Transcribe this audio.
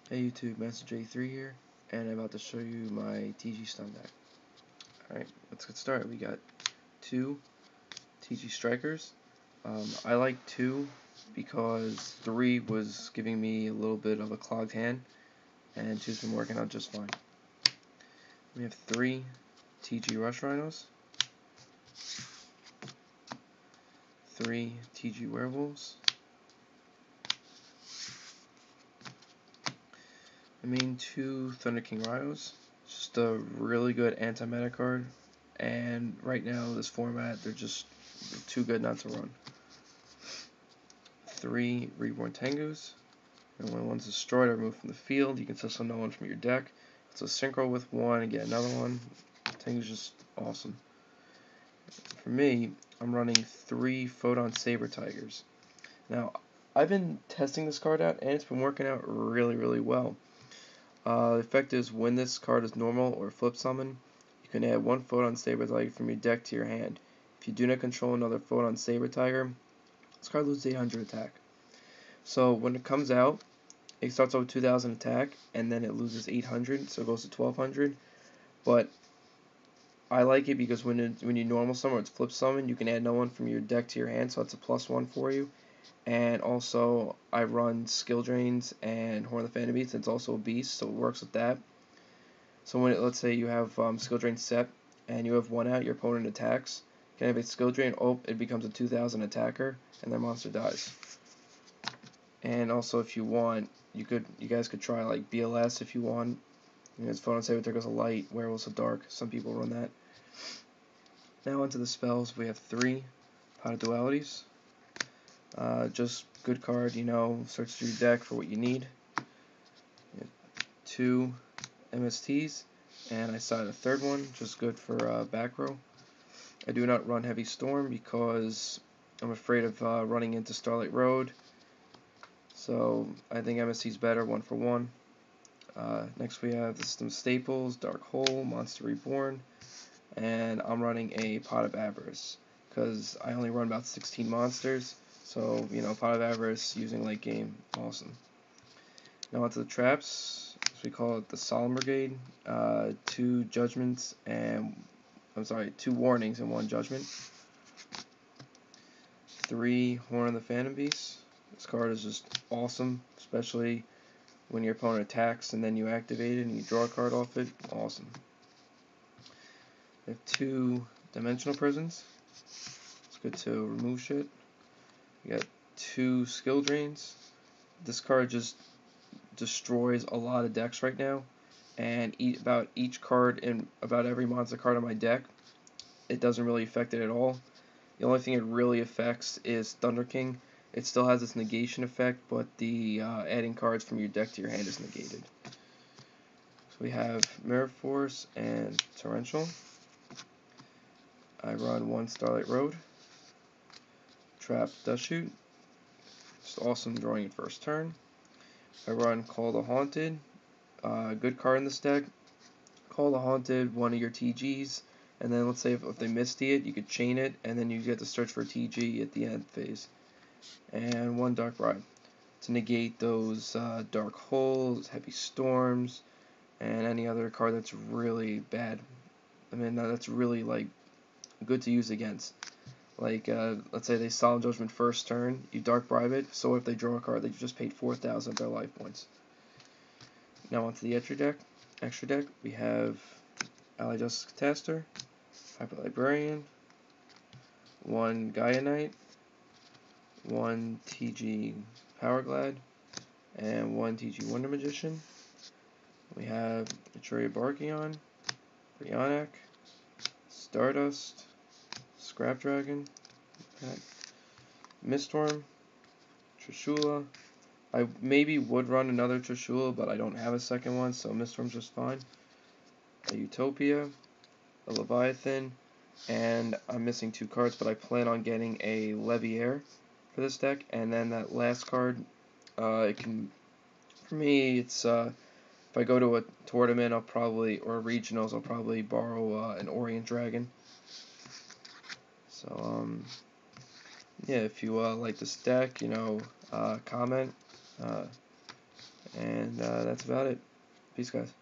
Hey YouTube, Master J3 here, and I'm about to show you my TG stun deck. Alright, let's get started. We got two TG Strikers. I like two because three was giving me a little bit of a clogged hand, and two's been working out just fine. We have three TG Rush Rhinos, three TG Werewolves, I mean two Thunder King Rhinos. Just a really good anti-meta card, and right now this format they're too good not to run. Three Reborn Tengus, and when one's destroyed or removed from the field, you can summon another one from your deck. So synchro with one and get another one. Tengu's just awesome. For me, I'm running three Photon Saber Tigers. Now, I've been testing this card out, and it's been working out really well. The effect is when this card is normal or flip summon, you can add one Photon Saber Tiger from your deck to your hand. If you do not control another Photon Saber Tiger, this card loses 800 attack. So when it comes out, it starts off with 2000 attack, and then it loses 800, so it goes to 1200. But I like it because when you normal summon or it's flip summon, you can add no one from your deck to your hand, so it's a +1 for you. And also, I run Skill Drains and Horn of the Phantom Beast. It's also a beast, so it works with that. So when let's say you have Skill Drain set, and you have one out, your opponent attacks. You can have a Skill Drain, it becomes a 2000 attacker, and their monster dies. And also, if you want, you guys could try like BLS if you want. It's Photon Saber Tiger's a light, Werewolf's a dark. Some people run that. Now onto the spells. We have three Pot of Dualities. Just good card, search through your deck for what you need. You have two MSTs, and I started a third one, just good for back row. I do not run Heavy Storm because I'm afraid of running into Starlight Road. So I think MST is better, 1-for-1. Next we have the system staples, Dark Hole, Monster Reborn, and I'm running a Pot of Avarice because I only run about 16 monsters, so Pot of Avarice using late game, awesome. Now onto the traps, as we call it, the Solemn Brigade, two judgments and two warnings and one judgment. Three Horn of the Phantom Beast. This card is just awesome, especially when your opponent attacks and then you activate it and you draw a card off it. Awesome. We have two Dimensional Prisons. It's good to remove shit. We got two Skill Drains. This card just destroys a lot of decks right now, and about each card in about every monster card on my deck, it doesn't really affect it at all. The only thing it really affects is Thunder King. It still has its negation effect, but the adding cards from your deck to your hand is negated. So we have Mirror Force and Torrential. I run one Starlight Road. Trap Dust Shoot. Just awesome drawing it first turn. I run Call the Haunted. Good card in this deck. Call the Haunted, one of your TGs, and then let's say if they Misty it, you could chain it, and then you get to search for a TG at the end phase. And one Dark Ride to negate those Dark Holes, Heavy Storms, and any other card that's really bad. I mean, that's really like good to use against. Like, let's say they Solemn Judgment first turn, you Dark Bribe it, so if they draw a card, they just paid 4,000 of their life points. Now onto the extra deck, we have Allied Justice Catastor, Hyper Librarian, one Gaia Knight, one TG Power Glad, and one TG Wonder Magician. We have Etruria Barkion, Brionac, Stardust, Scrap Dragon, Miststorm, Trishula. I maybe would run another Trishula, but I don't have a second one, so Miststorm's just fine. A Utopia, a Leviathan, and I'm missing two cards, but I plan on getting a Leviair for this deck, and then that last card, for me, it's, if I go to a tournament, or regionals, I'll probably borrow an Orient Dragon. So, yeah, if you like this deck, comment, And that's about it. Peace, guys.